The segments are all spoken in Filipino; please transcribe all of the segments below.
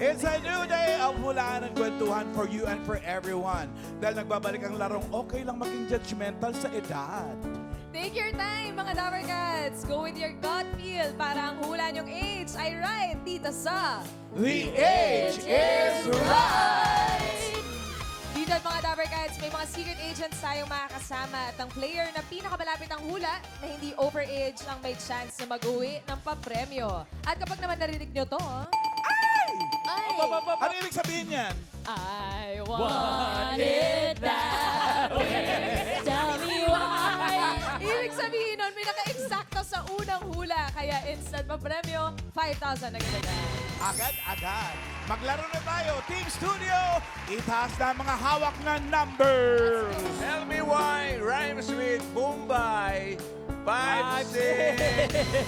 It's a new day of hulaan ng kwentuhan for you and for everyone. Dahil nagbabalik ang larong okay lang maging judgmental sa edad. Take your time, mga Dapper Cats. Go with your gut feel para ang hula niyong age ay right dito sa The age is right! Dito at mga Dapper Cats, may mga secret agents tayong makakasama at ang player na pinakamalapit ang hula na hindi overage ang may chance na mag-uwi ng papremyo. At kapag naman narinig nyo to, ay! Ano ibig sabihin yan? I want it that way. Tell me why. Ibig sabihin nun, may naka-eksakto sa unang hula. Kaya instant papremyo, 5,000 agad-agad. Agad-agad. Maglaro na tayo. Team Studio, itaas na ang mga hawak na numbers. Tell me why rhymes with Mumbai. 5, 6.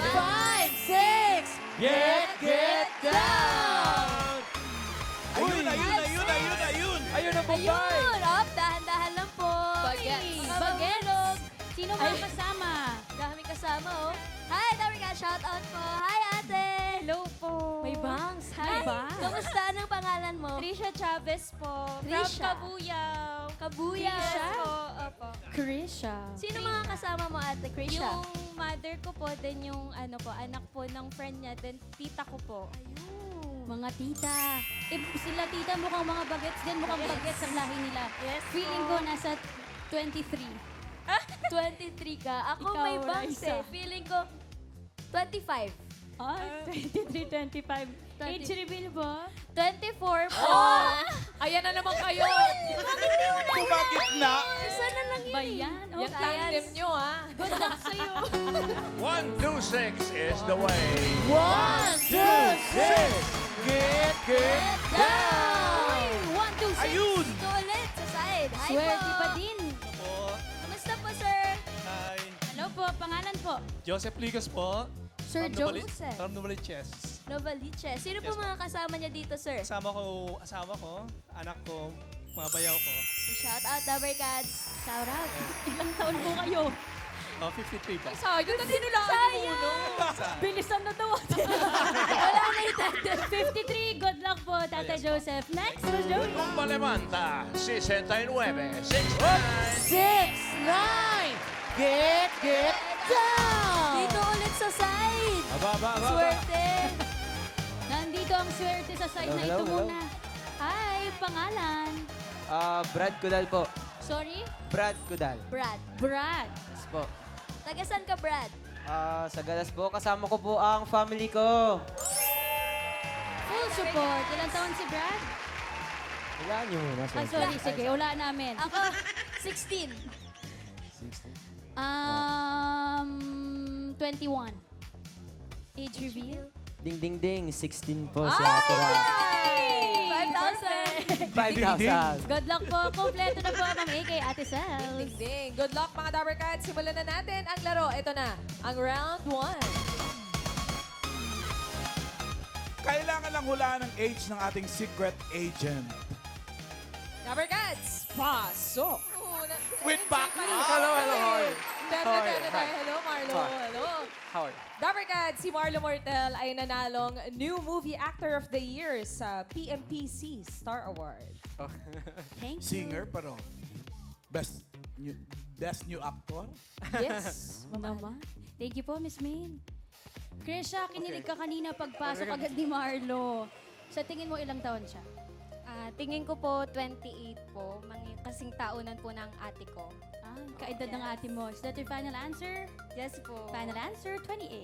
5, 6, get down! Ayun. Ayun ang Mumbai. Ayun! Up, dahan-dahan lang po. Bagets. Bagets. Sino mga kasama? Daming kasama, oh. Hi, dami ka. Shout out po. Hi, ate. Hello po. May bangs. May Hi. bangs. Kamusta? Anong pangalan mo? Trisha Chavez po. Trisha. From Kabuyaw. Kabuya. Trisha? Opo. Krisha. Sino mga kasama mo, ate Krisha? Yung mother ko po, then yung ano po, anak po ng friend niya, then tita ko po. Ayun. Mga tita. Eh, sila tita mukhang mga bagets din, mukhang bagets ang lahi nila. Yes Feeling po. ko nasa 23. 23 ka. Ako Ikaw, may bangs Raisa. eh. Feeling ko 25. Ah, 23, 25. Age reveal ba? 24 po. Ayan na naman kayo. Tumakit na. Isa na lang yun. Ba yan? Yung Okay. tandem nyo, ha? Good luck sa'yo. 1, 2, 6 is the way. 1, 2, 6. Get down. Uy, 1, 2, 6. Ayun. Ito ulit sa side. Hi Swerte po. pa din. Kamusta po, sir? Hi, Hello po, pangalan po. Joseph Ligas po. Sir From Joseph. From Novaliches. Novaliches. Sino po Yes, po. mga kasama niya dito, sir? Asawa ko, anak ko, mga bayaw ko. Shout out, Dabber Cats. Shout out. Ilang taon po kayo? 53 po. Sayang na tinulaan mo no. Bilisan na to. Wala na itanda. 53, good luck po, Tata Joseph. Next, Miss Joey. Tumba levanta. 69. 69. 6, 9. Get down. Dito ulit sa side. Swerte. Nandito ang swerte sa side na ito muna. Hi, pangalan. Brad Kudal po. Sorry? Brad Kudal. Brad. Brad. Yes po. Tagasan ka, Brad? Sa Galas po, kasama ko po ang family ko. Full support. Ilang taon si Brad? Wala niyo muna. Ah, sorry, sige, wala namin. Ako, 16. 21. Age reveal? Ding ding ding, 16 po si Ate Ra. 5,000. 5,000. Good luck po. Kompleto na po ang kay Ate Sal. Ding. Good luck, mga Dapper Cats. Simulan na natin ang laro. Ito na, ang round 1. Kailangan lang hulaan ang age ng ating secret agent. Dapper Cats, pasok! With back. Hello. Hello, Marlo. Hello. How are you? Dapper Cats, si Marlo Mortel ay nanalong New Movie Actor of the Year sa PMPC Star Award. Thank you. Singer, pero best new actor. Yes, Naman. Thank you po, Miss Min. Krisha, kinilig ka kanina pagpasok agad ni Marlo. Sa tingin mo, ilang taon siya? Tingin ko po 28 po, kasing taunan po ng ate ko. Ah, kaedad ng ate mo. Is that your final answer? Yes po. Final answer, 28.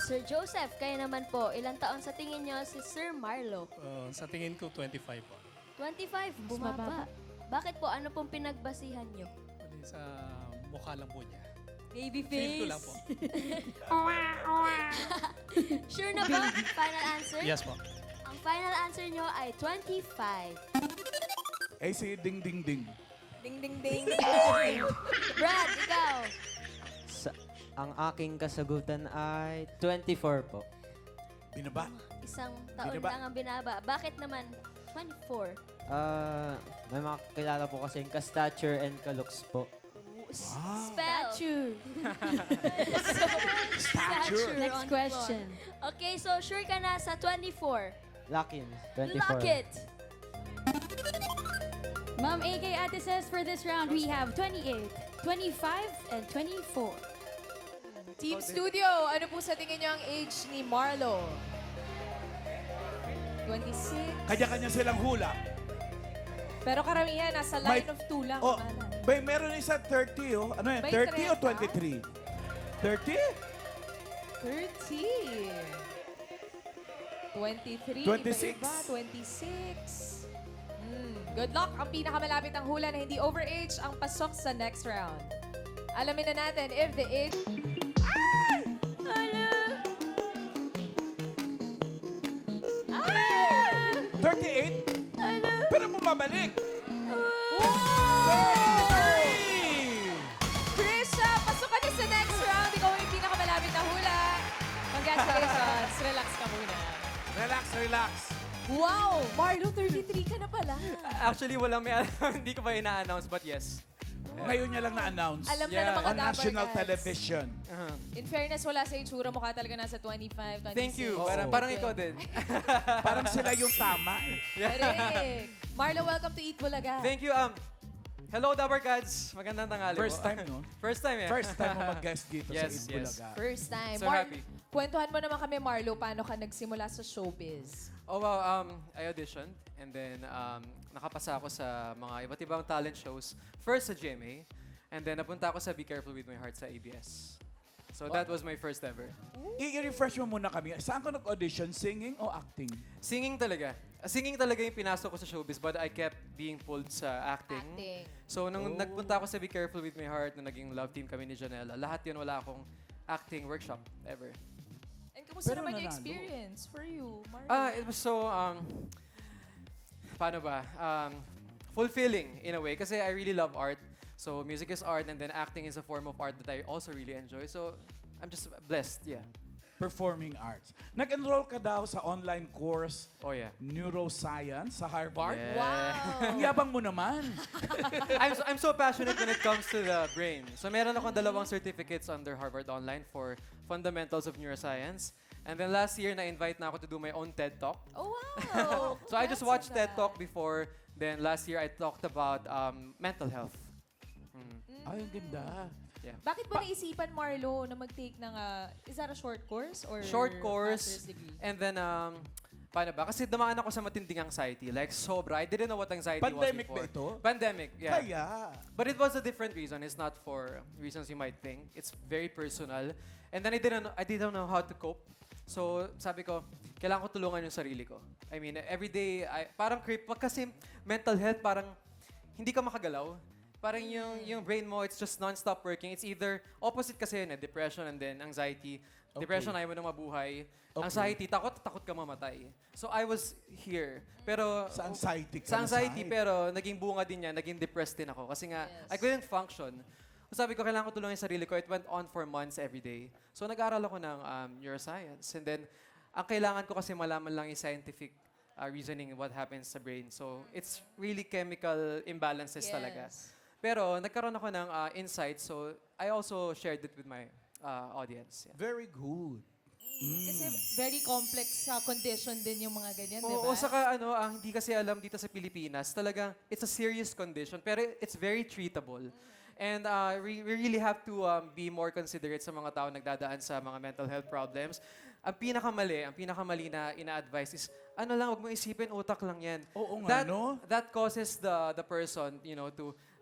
Sir Joseph, kayo naman po. Ilang taon sa tingin niyo si Sir Marlo? Sa tingin ko, 25 po. 25. Bumaba. Bakit po? Ano pong pinagbasihan niyo? Pwede sa mukha lang po niya. Baby Feel ko lang po. Sure na ba? Final answer? Yes po. Ang final answer niyo ay 25. Eh, si Ding Ding Ding. Ding. Brad, ikaw. Ang aking kasagutan ay 24 po. Binaba. Isang taon Binaba. lang ang binaba. Bakit naman 24? May mga kilala po kasi ka-stature and ka-looks po. Spell. Statue. Stature Next on question. the floor. Okay, so sure ka na sa 24. Lucky, 24. Lock it! Ma'am AK Ate says for this round, we have 28, 25, and 24. Team Studio, ano po sa tingin niyo ang age ni Marlo? 26. Kanya-kanya silang hula. Pero karamihan, nasa May- line of 2 lang. Oh, Kanan. meron isa 30, oh. Ano yan? May 30 o 30? 23? 30? 30. 23. 26. Iba-iba. 26. Good luck. Ang pinakamalapit ang hula na hindi overage ang pasok sa next round. Alamin na natin if the age... 38? Pero bumabalik. Krisha, pasok ka na sa next round. Ikaw yung pinakamalapit na hula. Congratulations. Relax ka muna. Relax, relax. Wow! Marlo, 33 ka na pala. Actually, walang may hindi ko pa ina-announce, but yes. Ngayon niya lang na-announce. Alam na Yeah. ng mga On national Dapper Cats. television. In fairness, wala sa itsura mo ka talaga nasa 25, 26. Thank you. Oo. Parang ikaw din. Parang sila yung tama. Correct. Marlo, welcome to Eat Bulaga. Thank you. Hello, Dabber Cats. Magandang tanghali First po. time, no? First time, yeah. First time mo mag-guest dito Yes, sa Eat yes. Bulaga. First time. So happy. Kwentuhan mo naman kami, Marlo, paano ka nagsimula sa showbiz? Oh, wow. I auditioned and then nakapasa ako sa mga iba't ibang talent shows. First sa GMA and then napunta ako sa Be Careful With My Heart sa ABS. So that was my first ever. I-refresh mo muna kami. Saan ka nag-audition? Singing o acting? Singing talaga. Singing talaga yung pinasok ko sa showbiz but I kept being pulled sa acting. Acting. So nung nagpunta ako sa Be Careful With My Heart na naging love team kami ni Janela, lahat yun wala akong acting workshop ever. And kamusta Pero naman yung nanalo. experience for you, Marlo? It was so, paano ba? Fulfilling in a way kasi I really love art. So music is art and then acting is a form of art that I also really enjoy. So I'm just blessed, yeah. Performing arts. Nag-enroll ka daw sa online course Oh yeah. Neuroscience sa Harvard. Yeah. Wow! Ang yabang mo naman. I'm so passionate when it comes to the brain. So meron akong 2 certificates under Harvard Online for fundamentals of neuroscience. And then last year, na-invite na ako to do my own TED Talk. Oh, wow! So I just Congrats watched on TED that. Talk before. Then last year, I talked about mental health. Ay, ang ganda. Bakit mo naisipan, Marlo, na mag-take ng, is that a short course or Short course. master's degree? And then, paano ba? Kasi dumaan ako sa matinding anxiety. Like, sobra. I didn't know what anxiety Pandemic was before. ba ito? Pandemic, yeah. Kaya. But it was a different reason. It's not for reasons you might think. It's very personal. And then I didn't know how to cope. So, sabi ko, kailangan ko tulungan yung sarili ko. I mean, every day, parang creep. Pag kasi mental health, parang hindi ka makagalaw. Parang yung brain mo, it's just non-stop working. It's either opposite kasi yun, depression and then anxiety. Depression, ayaw mo na mabuhay. Okay. Anxiety, takot ka mamatay. So I was here. Pero Sa anxiety ka sa na anxiety, side. pero naging bunga din yan, naging depressed din ako. Kasi nga, Yes. I couldn't function. So sabi ko, kailangan ko tulungan yung sarili ko. It went on for months every day. So nag-aaral ako ng neuroscience. And then, ang kailangan ko kasi malaman lang yung scientific reasoning what happens sa brain. So it's really chemical imbalances talaga. Pero nagkaroon ako ng insight. So I also shared it with my audience. Yeah. Very good. Kasi very complex condition din yung mga ganyan, di ba? Oo, saka ang hindi kasi alam dito sa Pilipinas, talagang it's a serious condition, pero it's very treatable. And we really have to be more considerate sa mga tao nagdadaan sa mga mental health problems. Ang pinakamali na ina-advise is, huwag mo isipin, utak lang yan. Oo nga, no? That causes the person,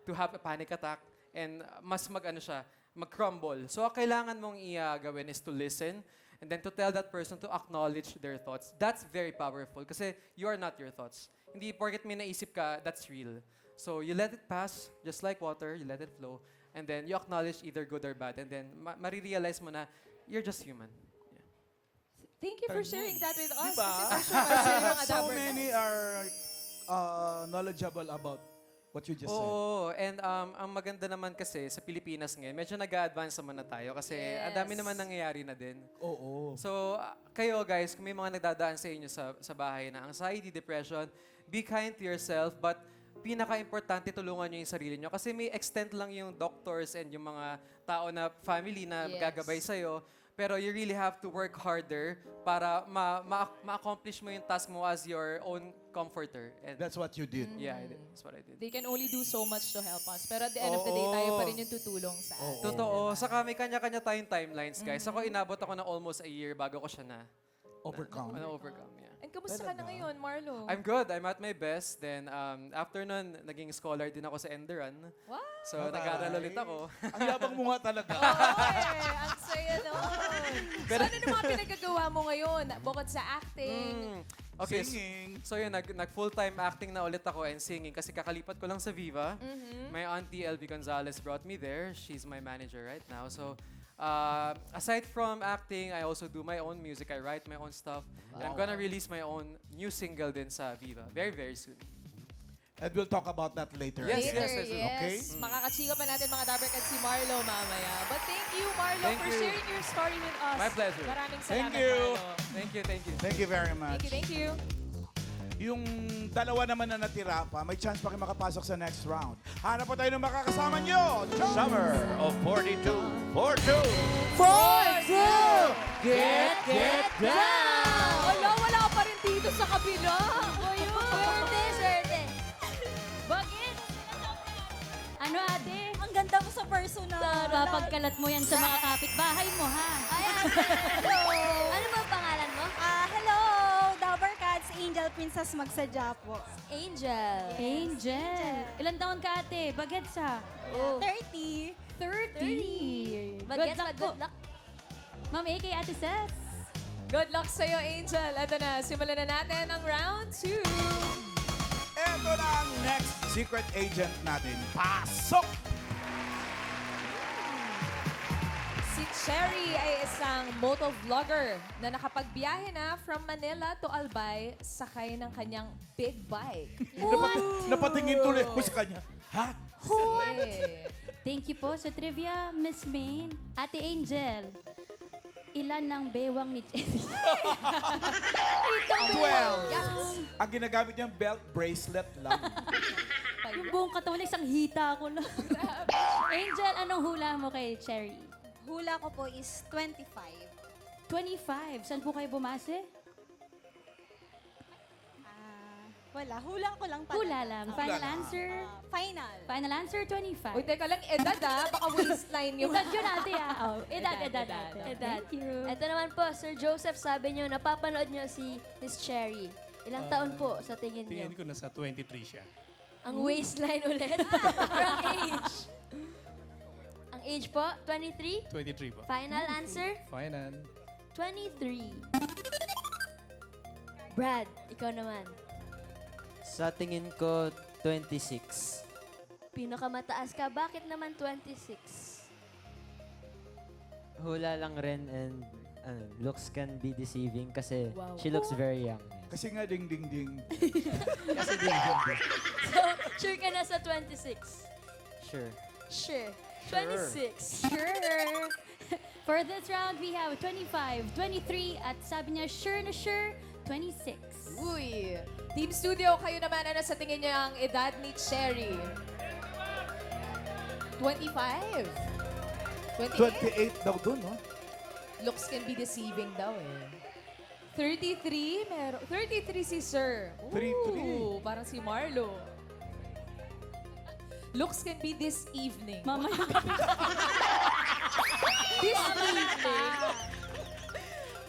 to have a panic attack and mas mag-crumble. So, ang kailangan mong gawin is to listen and then to tell that person to acknowledge their thoughts. That's very powerful kasi you are not your thoughts. Hindi porket may naisip ka, that's real. So, you let it pass, just like water, you let it flow, and then you acknowledge either good or bad, and then marirealize mo na you're just human. Thank you for sharing that with us. Diba? Kasi for sure, yung mga So Dapper many Cats. are knowledgeable about what you just said. Oo, and ang maganda naman kasi sa Pilipinas ngayon, medyo nag-a-advance naman na tayo kasi ang dami naman nangyayari na din. Oo. So, kayo guys, kung may mga nagdadaan sa inyo sa bahay na anxiety, depression, be kind to yourself, but pinaka-importante tulungan nyo yung sarili nyo. Kasi may extent lang yung doctors and yung mga tao na family na Yes. gagabay sa'yo. pero you really have to work harder para ma-accomplish mo yung task mo as your own comforter. And That's what you did. yeah, that's what I did. They can only do so much to help us. Pero at the end of the day, tayo pa rin yung tutulong sa atin. Totoo. Saka may kanya-kanya tayong timelines, guys. Ako inabot ako ng almost a year bago ko siya Overcome. na-overcome. Yeah. And kamusta ka na ngayon, Marlo? I'm good. I'm at my best. Then, after nun, naging scholar din ako sa Enderan. What? So, nag-aaral ulit ako. Ang yabang mo nga talaga. Oo ang saya nun. So ano naman mga pinagagawa mo ngayon? Bukod sa acting, Okay, Singing. so yun, nag full-time acting na ulit ako and singing kasi kakalipat ko lang sa Viva. My auntie LV Gonzalez brought me there. She's my manager right now. So, aside from acting, I also do my own music. I write my own stuff. And I'm gonna release my own new single din sa Viva very, very soon. And we'll talk about that later. Yes, later, yes, yes. Okay. Makakachika pa natin mga Dabarkad si Marlo mamaya. But thank you, Marlo, Thank for you. sharing your story with us. My pleasure. Maraming Thank salamat, you. Marlo. Thank you, thank you. Thank you very much. Thank you. Yung dalawa naman na natira pa, may chance pa kayo makapasok sa next round. Hanap po tayo ng makakasama nyo. Summer of 42, 42. Get down! Wala pa rin dito sa kabila. Swerte, swerte. Bakit? Ano ate? Ang ganda mo sa personal. Papagkalat mo yan sa mga kapitbahay mo, ha? Ay, hello. Ano ba ang pangalan mo? Hello, Dabber Cats, Angel Princess Magsadya po. Angel. Angel. Ilan taon ka ate? Bagets ha? Oh. 30. 30. Bagets, Good luck po. good luck. Ma'am A kay Ate Ses. Good luck sa'yo, Angel. Ito na, simulan na natin ang round 2. Ito na ang next secret agent natin. Pasok! Si Cherry ay isang motovlogger na nakapagbiyahe na from Manila to Albay sakay ng kanyang big bike. Napatingin tuloy ako sa kanya. Ha? Eh, Thank you po sa trivia, Miss Maine. Ate Angel, ilan ng bewang ni Cherry? 12. Ang ginagamit niyang belt bracelet lang. Yung buong katawan isang hita ko lang. Angel, anong hula mo kay Cherry? Hula ko po is 25. 25. Saan po kayo bumase? Wala, hula ko lang pala. Hula lang. Final lang. answer? Final. Final answer, 25. Uy, teka lang, edad baka waistline yun. Edad yun ate ah. Oh, edad. Edad. Thank you. Ito naman po, Sir Joseph, sabi niyo, napapanood niyo si Miss Cherry. Ilang taon po sa tingin niyo? Tingin ko nasa 23 siya. Ang waistline ulit. Or ang age? Ang age po, 23? 23 po. Final answer? Final. 23. Brad, ikaw naman. Sa tingin ko, 26. Pinakamataas ka, bakit naman 26? Hula lang rin and looks can be deceiving kasi Wow. she looks very young. Kasi nga ding ding ding. Kasi din So, sure ka na sa 26? Sure. Sure. 26. Sure. For this round, we have 25, 23, at sabi niya, sure na sure, 26. Uy, Team Studio, kayo naman, ano sa tingin niyo ang edad ni Cherry? 25? 28? 28 daw dun, no? Looks can be deceiving daw eh. 33? 33 si Sir. 33. Parang si Marlo. Looks can be this evening. Mamaya This evening.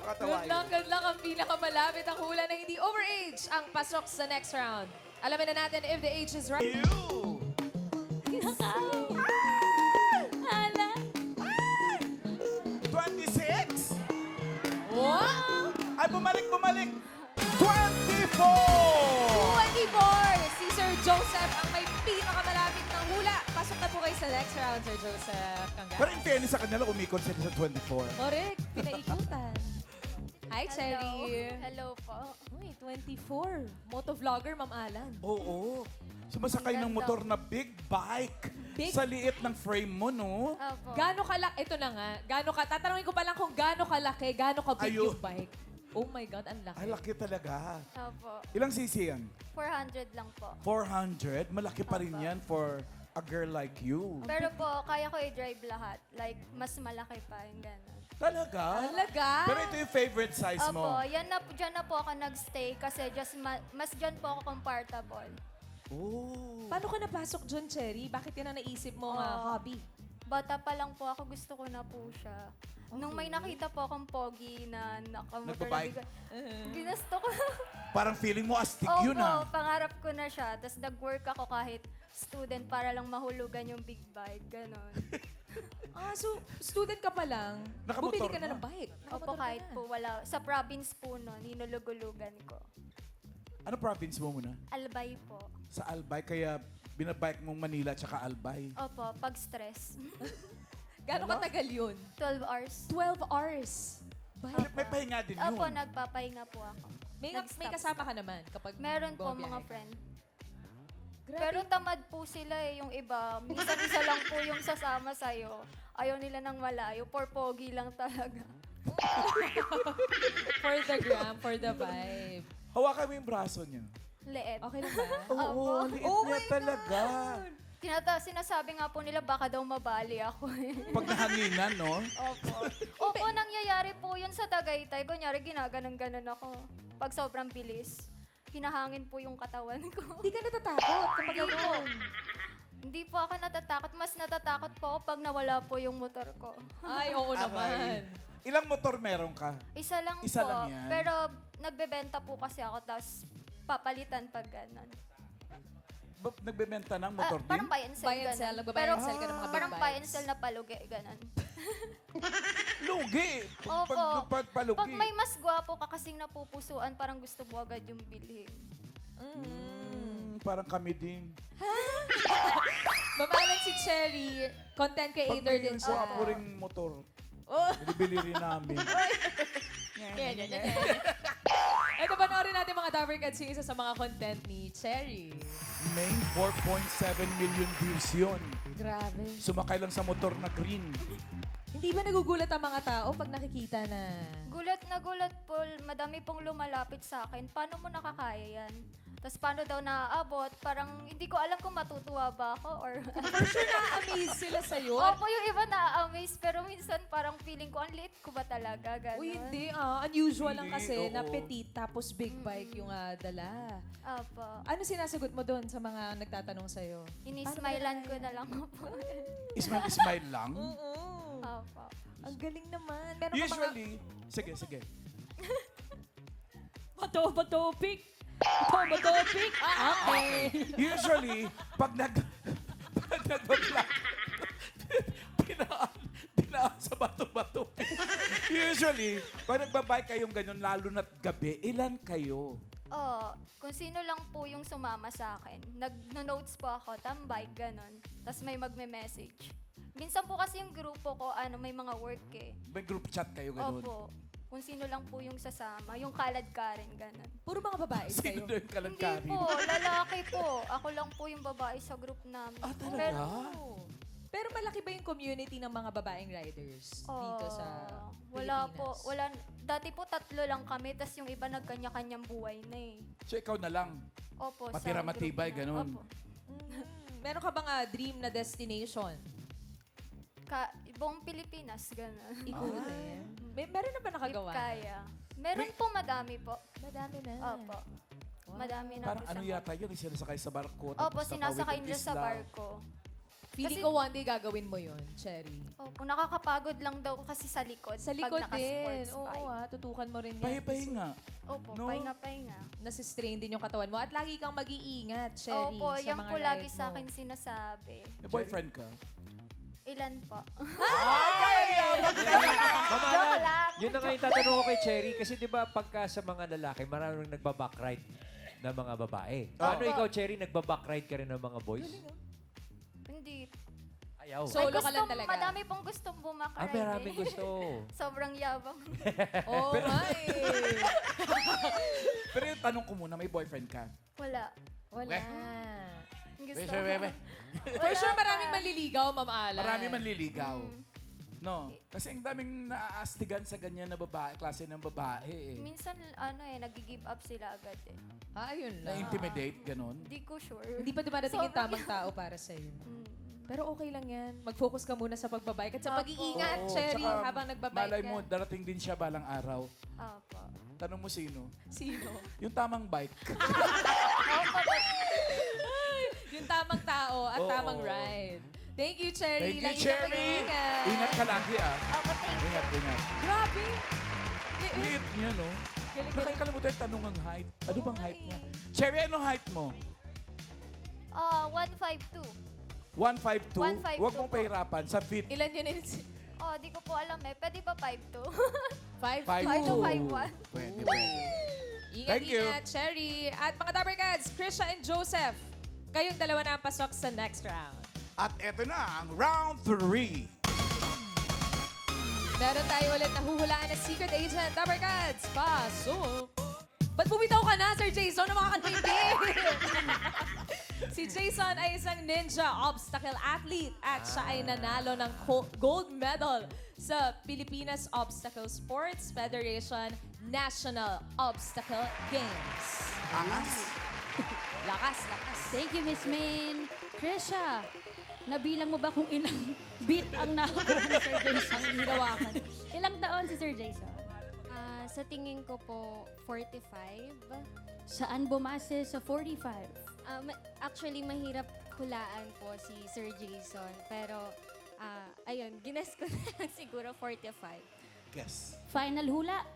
Nakatawa Good luck. Ang pinakamalapit ang hula na hindi overage ang pasok sa next round. Alamin na natin if the age is right. Hala. 26? What? Ay, bumalik! 24! 24! Si Sir Joseph ang may pinakamalapit ng hula. Pasok na po kayo sa next round, Sir Joseph. Pero in fairness sa kanila, umikot sila sa 24. Correct. Pinaikutan. Hi, Cherry. Hello po. Uy, 24. Motovlogger, Ma'am Alan. Oo. Sumasakay ng motor na big bike. Big- Sa liit ng frame mo, no? Opo. Gaano kalaki? Ito na nga. Tatanungin ko pa lang kung gaano kalaki, gaano kabig Ayun. yung bike. Oh my God, ang laki. Ay, laki talaga. Opo. Ilang cc yan? 400 lang po. 400? Malaki pa rin yan for a girl like you. Pero po, kaya ko i-drive lahat. Like, mas malaki pa yung gano'n. Talaga? Talaga? Pero ito yung favorite size mo. Opo, dyan na po ako nagstay kasi just mas dyan po ako comfortable. Oh. Paano ka napasok dyan, Cherry? Bakit yan ang naisip mo hobby? Bata pa lang po ako, gusto ko na po siya. Nung may nakita po akong pogi na nakamotor na Nagbabike? ginusto ko. Parang feeling mo astig yun Opo, ah. pangarap ko na siya. Tapos nag-work ako kahit student para lang mahulugan yung big bike. Ganon. So student ka pa lang, Nakamotor bumili ka na na. ng bike. Opo, Nakamotor ka kahit na. po wala. Sa province po nun, hinulugulugan ko. Ano province mo muna? Albay po. Sa Albay, kaya binabike mong Manila tsaka Albay. Opo, pag stress. Gano'ng katagal yun? 12 hours. 12 hours. May pahinga din yun. Opo, nagpapahinga po ako. May Nag-stop. kasama ka naman kapag Meron po bumabiyahe mga ka? friend. Grabe. Pero tamad po sila eh, yung iba. Minsan isa lang po yung sasama sa'yo. Ayaw nila ng malayo. For pogi lang talaga. For the gram, for the vibe. Hawakan mo yung braso niya. Leet. Okay lang ba? Oo, liit Oh niya my talaga. Sinasabi nga po nila baka daw mabali ako eh. Pag nahanginan, no? Opo. Opo, nangyayari po yun sa Tagaytay. Kunyari, ginaganon-ganon ako. Pag sobrang bilis, hinahangin po yung katawan ko. Hindi ka natatakot kapag Hindi po. gano'n. Hindi po ako natatakot. Mas natatakot po ako pag nawala po yung motor ko. Ay, oo naman. Ilang motor meron ka? Isa lang Isa po. lang yan? Pero nagbebenta po kasi ako, tapos papalitan pag gano'n. Nagbebenta ng motor din? Parang buy and sell. Buy and ganun. sell, nagba-buy Pero and sell ka ng mga big parang buy and bikes. sell na palugi, gano'n. Lugi. Opo. Pag palugi. Pag may mas gwapo ka kasing napupusuan, parang gusto mo agad yung bilhin. Parang kami din. Mamalan si Cherry, content Pag creator may din siya. gwapo ring motor, Oh. binibili rin namin. Ito, panoorin natin mga Dabber Cats yung isa sa mga content ni Cherry. May 4.7 million views yun. Grabe. Sumakay lang sa motor na green. Hindi ba nagugulat ang mga tao pag nakikita na... Gulat na gulat po, madami pong lumalapit sa akin. Paano mo nakakaya yan? Tapos paano daw naaabot? Parang hindi ko alam kung matutuwa ba ako or... For sure na-amaze sila sa'yo. Opo, yung iba na-amaze, pero minsan parang feeling ko, ang liit ko ba talaga? Ganon. Uy, hindi unusual lang Hindi, kasi na oo. petite tapos big bike yung dala. Opo. Ano sinasagot mo doon sa mga nagtatanong sa'yo? Inismailan ko na lang po. Smile lang. Oo. Opo. Ang galing naman. Meron ka mga... Usually, sige. Bato-batopik! Bato-batopik! Okay. Usually, pag nag-vlog, dinaan sa bato-bato. Usually, pag nagbabike kayong ganyan, lalo na't gabi, ilan kayo? Oh, kung sino lang po yung sumama sa akin. Nag-notes po ako, tambay, ganon. Tapos may magme-message. Minsan po kasi yung grupo ko, may mga work eh. May group chat kayo ganun. Opo. Kung sino lang po yung sasama, yung kalad ka rin, ganon. Puro mga babae Sino sa'yo. na yung Hindi kalagkari? po, lalaki po. Ako lang po yung babae sa group namin. Ah, talaga? Pero, Pero malaki ba yung community ng mga babaeng riders dito sa wala Pilipinas? po, wala. Dati po 3 lang kami, tas yung iba nagkanya-kanyang buhay na eh. So ikaw na lang. Opo, Matira sa group matibay, na. ganun. Opo. Meron ka bang dream na destination? Buong Pilipinas, gano'n. Ikutin. Meron na ba nakagawa? Kaya. Meron po madami po. Madami na. Opo. Madami na Parang po ano siya. yata yun, sinasakay sa barko. Opo, tapos sinasakay tatawid ng nila sa isla. barko. Feeling Kasi- ko one day gagawin mo yun, Cherry. Opo, nakakapagod lang daw kasi sa likod. Sa likod pag din. naka-sports Oo, bike. tutukan mo rin yan. Pahi-pahinga. Opo, No? pahinga-pahinga. Nasistrain din yung katawan mo. At lagi kang mag-iingat, Cherry, Opo, sa yan mga po lagi ride sa mo. akin sinasabi. May boyfriend ka? Ilan po? Mamalan, yun na nga yung tatanong ko kay Cherry. Kasi di ba pagka sa mga lalaki, maraming nagbaback-ride na mga babae. Paano Opo. ikaw, Cherry, nagbaback-ride ka rin ng mga boys? Hindi. Ayaw. So- Solo ka lang talaga? Madami pong gustong bumakaride. Maraming gusto. Sobrang yabang. Oo nga eh. Pero yung tanong ko muna, may boyfriend ka? Wala. Wala. Gusto Bebe. For sure maraming maliligaw, Ma'am Alan. Marami manliligaw. No? Kasi ang daming naaastigan sa ganyan na babae, klase ng babae eh. Minsan, nag-give up sila agad eh. Ayun lang. Na-intimidate, ganun. Hindi ko sure. Hindi pa dumadating yung Sobrang- tamang tao para sa'yo. Mm. Pero okay lang yan. Mag-focus ka muna sa pagbabike at sa Opo. pag-iingat, Oo, Cherry, tsaka habang nagbabike Malay ka. mo, darating din siya balang araw. Opo. Tanong mo sino? Sino? Yung tamang bike. Yung tamang tao at Oo. tamang ride. Thank you, Cherry. Thank you, Lagi ka Cherry! mag-iingat. Ingat ka lagi ah. Ingat, ingat. Grabe. Liit niya, no? Galing-galing. Nakakalimutan yung tanong ang height. Ano bang height niya? Cherry, anong height mo? 152. 152? 152 Huwag mong po. pahirapan. Sa feet. Ilan yun? Di ko po alam eh. Pwede ba 5'2"? 5'2". 5'2". 5'1". Pwede, pwede. Ingat, Thank you. ingat, Cherry. At mga Dabber Cats, Krisha and Joseph, kayong dalawa na ang pasok sa next round. At eto na ang round 3. Meron tayo ulit na huhulaan na secret agent. Dabber Cats, pasok! Ba't bumitaw ka na, Sir Jason, na makakantindi? Si Jason ay isang ninja obstacle athlete at siya ay nanalo ng gold medal sa Pilipinas Obstacle Sports Federation National Obstacle Games. Angas. Lakas, lakas. Thank you, Miss Main. Krisha, nabilang mo ba kung ilang beat ang nakakuha ni Sir Jason ang hinawakan? Ilang taon si Sir Jason? Sa tingin ko po, 45. Saan bumase sa 45? Actually, mahirap hulaan po si Sir Jason. Pero, ayun, gines ko na lang siguro 45. Guess. Final hula?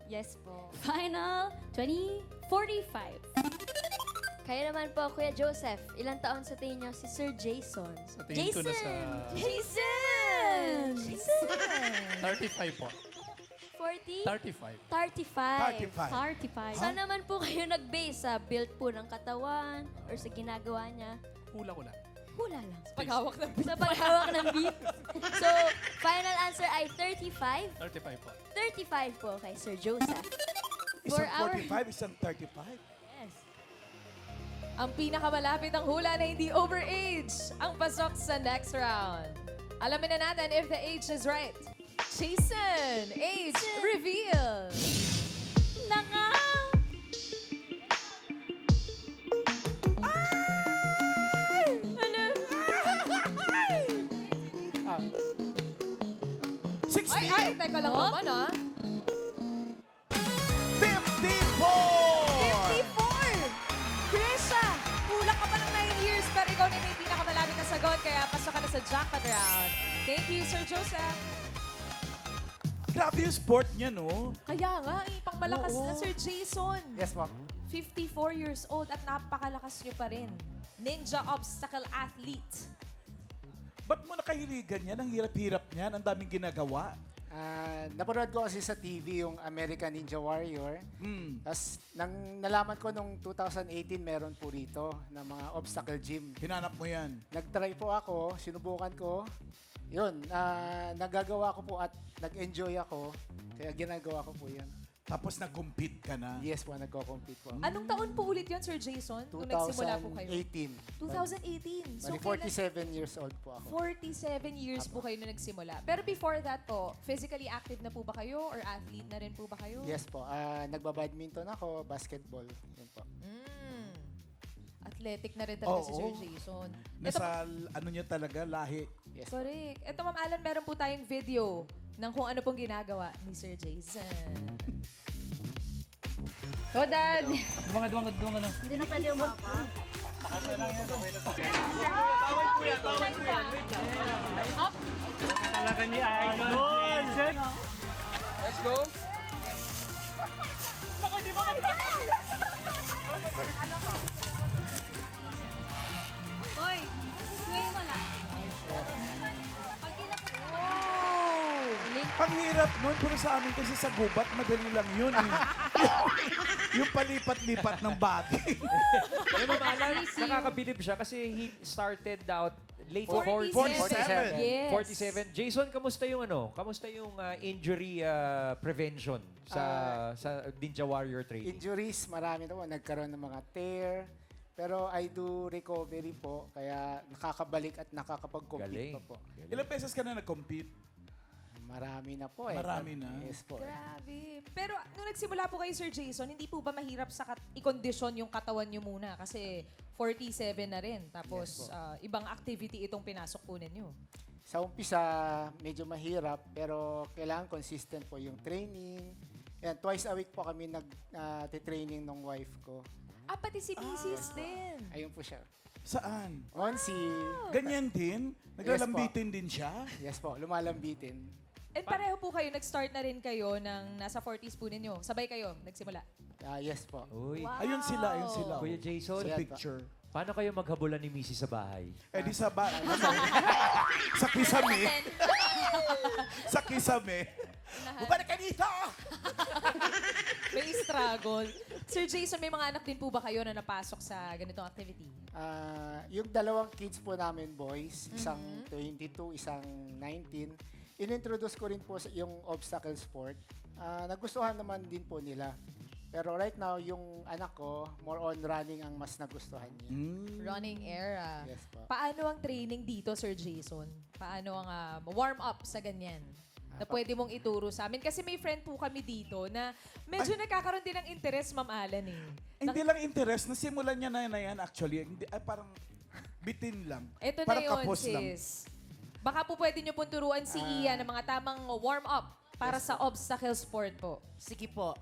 Yes po. Final 2045. Kaya naman po, Kuya Joseph, ilang taon sa tingin niyo si Sir Jason? Sa tingin ko na sa Jason! 35 po. 40? 35. 35. 35. 35. Saan naman po kayo nag-base? Sa build po ng katawan or sa ginagawa niya? Hula-hula. Hula lang. Paghawak ng Sa paghawak ng beat. So, final answer ay 35. 35 po. 35 po kay Sir Joseph. Isang our- 45, isang 35. Yes. Ang pinakamalapit ang hula na hindi overage ang pasok sa next round. Alamin na natin if the age is right. Jason, age reveal. Nanga! Ay, ay, teka lang naman ah. 54! 54! Krisha, kulang ka pa ng 9 years pero ikaw na may pinakamalapit na sagot kaya pasok ka na sa jackpot round. Thank you, Sir Joseph. Grabe yung sport niya, no? Kaya nga, pangmalakas Oo. na Sir Jason. Yes, ma'am. 54 years old at napakalakas niyo pa rin. Ninja obstacle athlete. Ba't mo nakahiligan yan? Ang hirap-hirap niyan. Ang daming ginagawa. Napanood ko kasi sa TV yung American Ninja Warrior. Tapos nang nalaman ko nung 2018 meron po rito na mga obstacle gym. Hinanap mo yan. Nag-try po ako, sinubukan ko. Yun, nagagawa ko po at nag-enjoy ako. Kaya ginagawa ko po yun. Tapos nag-compete ka na. Yes po, nagko-compete po. Anong taon po ulit yun, Sir Jason? Nung nagsimula po kayo? 2018. 2018. Bali, 47 years old po ako. 47 years po kayo na nagsimula. Pero before that po, physically active na po ba kayo or athlete na rin po ba kayo? Yes po, nagbabadminton ako, basketball. Yun po. Athletic na rin talaga si Sir Oo. Jason. Nasa ano niya talaga, lahi. Yes. Correct. Ito, Ma'am Alan, meron po tayong video ng kung ano pong ginagawa ni Sir Jason. Go, Dad! Dumangan na. Hindi na pwede umot. Talaga ni Idol. Let's go. Hoy, swing mo lang. Ang hirap nun, pero sa amin kasi sa gubat, madali lang yun. Yung palipat-lipat ng body. Yung mamalan, nakakabilib siya kasi he started out late 47. 47. Yes. 47. Jason, kamusta yung Kamusta yung injury prevention sa Ninja Warrior training? Injuries, marami na po. Nagkaroon ng mga tear. Pero I do recovery po, kaya nakakabalik at nakakapag-compete Galing. pa po. Ilang beses ka na nag-compete? Marami na po eh. Marami na. Yes po. Grabe. Pero nung nagsimula po kayo, Sir Jason, hindi po ba mahirap sa i-kondisyon yung katawan nyo muna? Kasi 47 na rin. Tapos Yes ibang activity itong pinasok po ninyo. Sa umpisa, medyo mahirap, pero kailangan consistent po yung training. Yan, twice a week po kami nag-training ng wife ko. Pati si Mrs. din. Ayun po siya. Saan? Monsi. Ganyan din? Naglalambitin din siya? Yes po, lumalambitin. And pareho po kayo, nag-start na rin kayo ng nasa 40s po ninyo. Sabay kayo, nagsimula. Yes po. Uy, Ayun sila, ayun sila. Kuya Jason, Sa Ayan picture. paano kayo maghabulan ni Missy sa bahay? Eh di sa sa kisame. Sa kisame. Bumalik ka dito! May struggle. Sir Jason, may mga anak din po ba kayo na napasok sa ganitong activity? Yung dalawang kids po namin, boys, isang 22, isang 19, inintroduce ko rin po yung obstacle sport. Nagustuhan naman din po nila. Pero right now, yung anak ko, more on running ang mas nagustuhan niya. Running era. Yes po. Paano ang training dito, Sir Jason? Paano ang warm-up sa ganyan? Na pwede mong ituro sa amin. Kasi may friend po kami dito na medyo nagkakaroon din ng interest, Ma'am Alan eh. Hindi lang interest, nasimulan niya na yan actually. Hindi, parang bitin lang. Ito na parang yun, kapos lang. sis. Baka po pwede niyo pong turuan si Ian ng mga tamang warm-up para sa obstacle sport po. Sige po.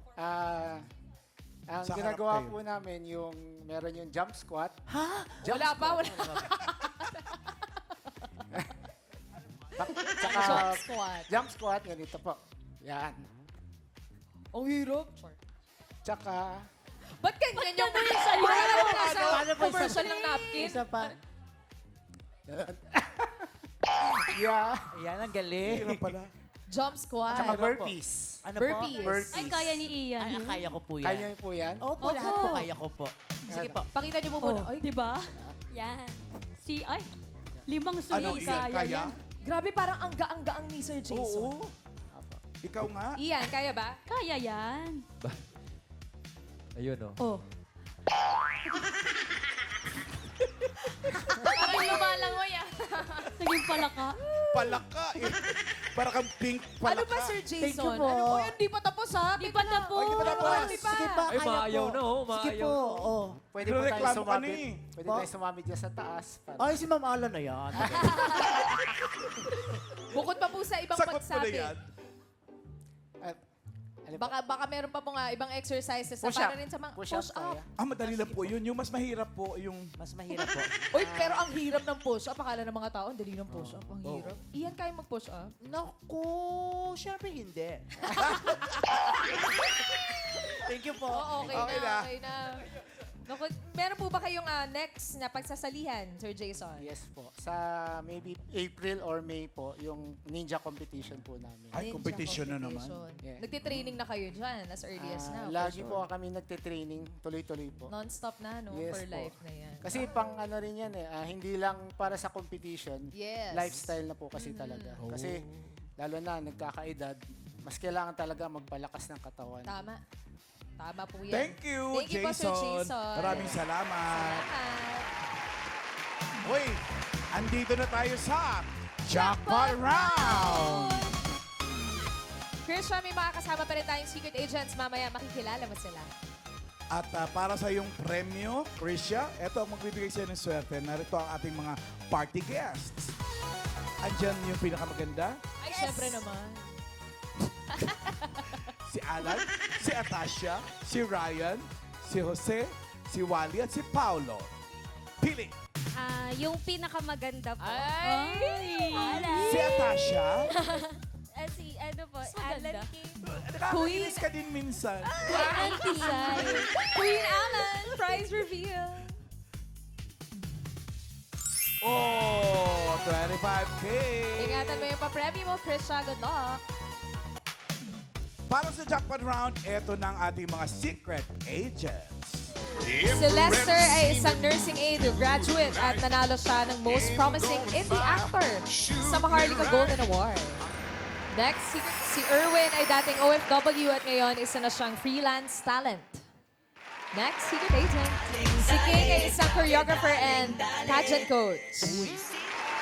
Ang Sa harap ginagawa kayo. po namin, yung meron yung jump squat. Wala pa, wala. Tsaka, Squat. jump squat, ganito po. Yan. Ang hirap. Tsaka, Ba't ganyan yung parang nasa Paano po isa- commercial ng napkin? Isa pa. yeah. Yan, ang galing. Hirap pala. Jump squat. Tsaka burpees. Ano Burpees. Burpees. Ay, kaya ni Ian. Ay, kaya ko po yan. Kaya niyo po yan? Opo, lahat po kaya ko po. Sige po. Pakita niyo po muna. Ay, Di ba? Yan. Ay, 5 Ano, sunod Ian, kaya kaya? yan. grabe, parang ang gaang-gaang ni Sir Jason. Oo. Ikaw nga. Ian, kaya ba? Kaya yan. Ayun, oh. Oh. Parang lumalangoy ah. Naging palaka. Palaka eh. Parang kang pink palaka. Ano ba, Sir Thank you Jason? po. Ano? Oh, hindi pa tapos ha? Di pa tapos. Ay, di pa tapos. Hindi pa. Sige pa, Ay, kaya maayaw po. na, oh, Sige maayaw. po, oh. Pwede po tayo Reklamo ka sumabit. ni. Pwede Po? tayo sumabit dyan sa taas. Ay, si Ma'am Alan na yan. Bukod pa po sa ibang Sagot mo na pagsabit. yan. Ano ba? Baka meron pa po nga ibang exercises na Push para up. rin sa mga Push up kaya. Madali lang po yun. Yung mas mahirap po, yung... Mas mahirap po. Uy, pero ang hirap ng push up. Akala ng mga tao, ang dali ng push up. Ang hirap. Ian, kaya mag-push up? Naku, syempre hindi. Thank you po. Oo, okay, Okay na, na. okay na. Naku, meron po ba kayong next na pagsasalihan, Sir Jason? Yes po. Sa maybe April or May po, yung ninja competition po namin. Ay, Ninja competition na naman. competition. Yeah. Nagtitraining na kayo dyan as early as now. for Lagi sure. po kami nagte-training, tuloy-tuloy po. Non-stop na, no? Yes For po. life na yan. Kasi pang ano rin yan eh, hindi lang para sa competition, Yes. lifestyle na po kasi talaga. Kasi lalo na nagkakaedad, mas kailangan talaga magpalakas ng katawan. Tama. Tama po yan. Thank you, Thank you po, Sir Jason. Maraming salamat. Salamat. Uy, andito na tayo sa Jackpot Round! Krisha, may mga kasama pa rin tayong secret agents. Mamaya makikilala mo sila. At para sa iyong premyo, Krisha, ito ang magbibigay sa'yo ng swerte. Narito ang ating mga party guests. Andyan yung pinakamaganda, Ay, syempre naman. si Alan, si Atasha, si Ryan, si Jose, si Wally at si Paulo. Pili! Yung pinakamaganda po. Ay! Si Atasha, Si ano po, Mas maganda. Alan King. nakakainis ka din minsan. Auntie Sai. Queen Alan, prize reveal. Oh, 25K! Ingatan mo yung pa-premyo mo, Krisha. Good luck. Para sa Jackpot Round, ito ng ating mga secret agents. Si Lester ay isang nursing aide graduate at nanalo siya ng Most Promising Indie Actor sa Maharlika Golden Award. Next, si Erwin ay dating OFW at ngayon isa na siyang freelance talent. Next, secret agent. Si King ay isang choreographer and pageant coach.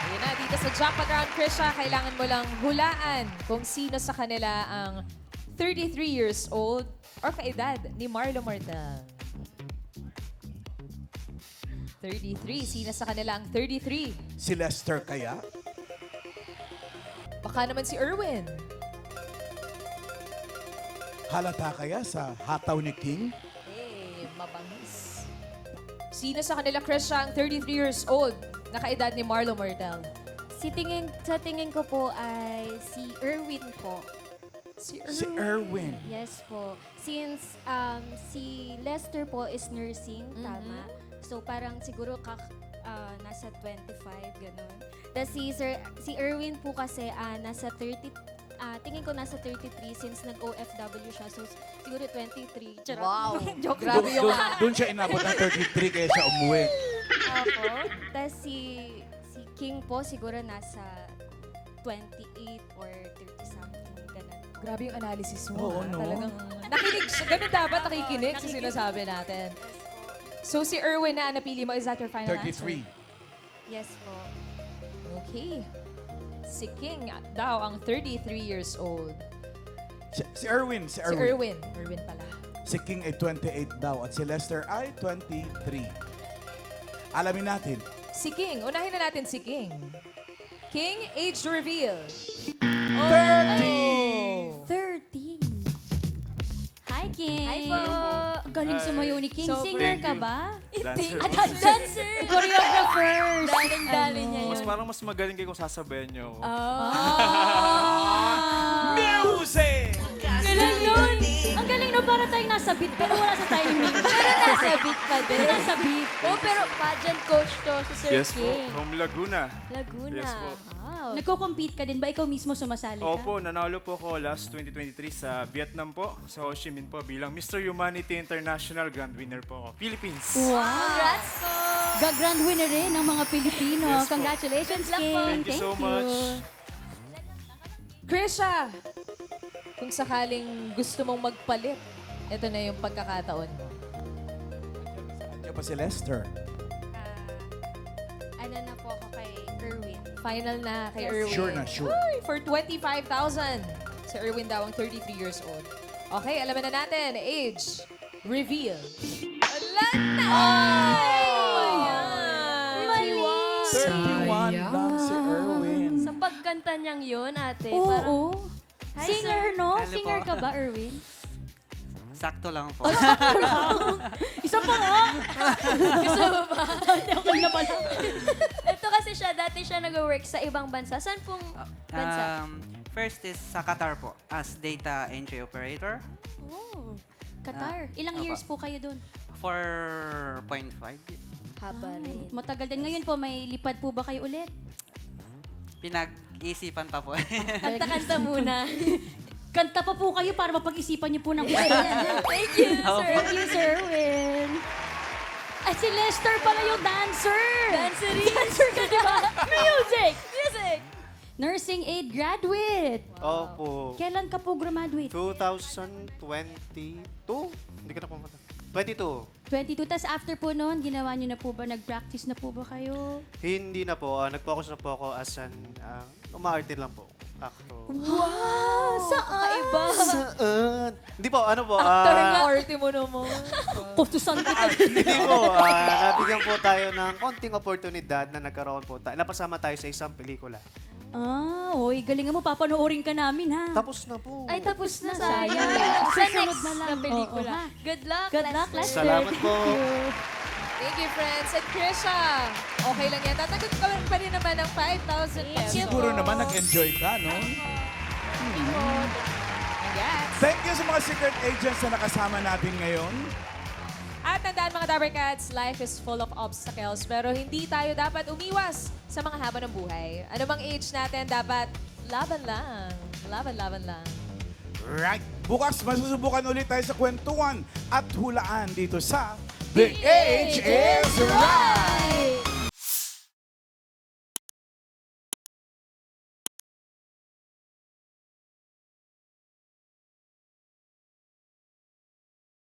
Ayun na, dito sa Jackpot Round, Krisha, kailangan mo lang hulaan kung sino sa kanila ang 33 years old or kaedad ni Marlo Mortel. 33. Sino sa kanila ang 33? Si Lester kaya? Baka naman si Erwin. Halata kaya sa hataw ni King? Mabangis. Sino sa kanila, Krisha, ang 33 years old na kaedad ni Marlo Mortel? Sa tingin ko po ay si Erwin po. Si Si Erwin. Yes po. Since si Lester po is nursing, tama. So parang siguro nasa 25, ganun. Tapos si Erwin po kasi nasa 30, tingin ko nasa 33 since nag-OFW siya. So siguro 23. Charot. Wow. Joke Grabe yung... Doon siya inabot ng 33 kaya siya umuwi. Opo. Tapos si King po siguro nasa 28 or 30 something, ganun. Grabe yung analysis mo. Oo, no? Talagang nakinig siya. Ganun dapat nakikinig sa sinasabi natin. So si Erwin na napili mo, is that your final 33. answer? Yes po. Okay. Si King daw ang 33 years old. Si Erwin. Si Erwin. Erwin pala. Si King ay 28 daw at si Lester ay 23. Alamin natin. Si King. Unahin na natin si King. King, age reveal. 30! 13. Hi, King. Hi po. Ang galing sumayaw ni King. So, Singer thank ka you. ba? Dancer. Dancer. Choreographer. Daling-daling niya yun. Parang mas magaling kayo kung sasabayan niyo ako. Music! Galing nun. Ang galing nun. Para tayong nasa beat pero wala sa timing. Pero nasa beat pa din. Pero nasa beat. Oh, pero pageant coach to si Sir Yes po, King. from Laguna. Laguna. Yes po. Wow. Nagko-compete ka din ba? Ikaw mismo sumasali ka? Opo, nanalo po ako last 2023 sa Vietnam po, sa Ho Chi Minh po bilang Mr. Humanity International Grand Winner po ako. Philippines. Wow. Congrats po. Grand winner rin ng mga Pilipino. Yes po. Congratulations, King. Thank you so much. Krisha, kung sakaling gusto mong magpalit, ito na yung pagkakataon mo. Kaya pa si Lester. Ano na po ako kay Erwin. Final na kay Yes. Erwin. Sure na, sure. Uy, for 25,000. Si Erwin daw ang 33 years old. Okay, alaman na natin. Age. Reveal. Wala na! Ayan! 31 lang si Erwin. Sa pagkanta niyang yun, ate. Oo. Hi, Singer, no? Hello Singer po. ka ba, Erwin? Sakto lang po. Isa pa nga. Gusto mo ba? Okay na pala. Ito kasi siya, dati siya nag-work sa ibang bansa. Saan pong bansa? First is sa Qatar po, as data entry operator. Oh, Qatar. Ilang Apa. years po kayo doon? 4.5. Haba rin. Matagal din. Ngayon po, may lipad po ba kayo ulit? Pinag-isipan pa po. Kanta-kanta muna. Kanta pa po kayo para mapag-isipan niyo po ng Thank you, sir. Thank you, Sir Erwin. Ay, si Lester pala yung dancer. Dancery. Dancer ka, di ba? Music! Music. Nursing aid graduate. Opo. Kailan ka po graduate? 2022? Hindi ko na pumunta. 22. 22. Tas after po noon, ginawa niyo na po ba? Nag-practice na po ba kayo? Hindi na po. Nag-focus na po ako as an umaarte lang po. Actor. Wow! Saan? Iba. Saan? Hindi po, ano po. Arte mo naman. Kutusan kita. Hindi po. Nabigyan po tayo ng konting oportunidad na nagkaroon po tayo. Napasama tayo sa isang pelikula. Oy, galingan mo. Papanoorin ka namin, ha? Tapos na po. Ay, tapos na Sayang. sayang. Sa Susunod next na lang. na pelikula. Oo, ha? Good luck, Good luck, Lester. Salamat po. Thank you, friends. At Krisha, okay lang yan. Tatagot ka pa rin naman ng 5,000 pesos. Siguro naman nag-enjoy ka, no? Congrats. Thank you sa mga secret agents na nakasama natin ngayon. At tandaan mga Dabber Cats, life is full of obstacles pero hindi tayo dapat umiwas sa mga haba ng buhay. Ano bang age natin, dapat laban lang. Laban lang. Right. Bukas, masusubukan ulit tayo sa kwentuhan at hulaan dito sa The Age is Right!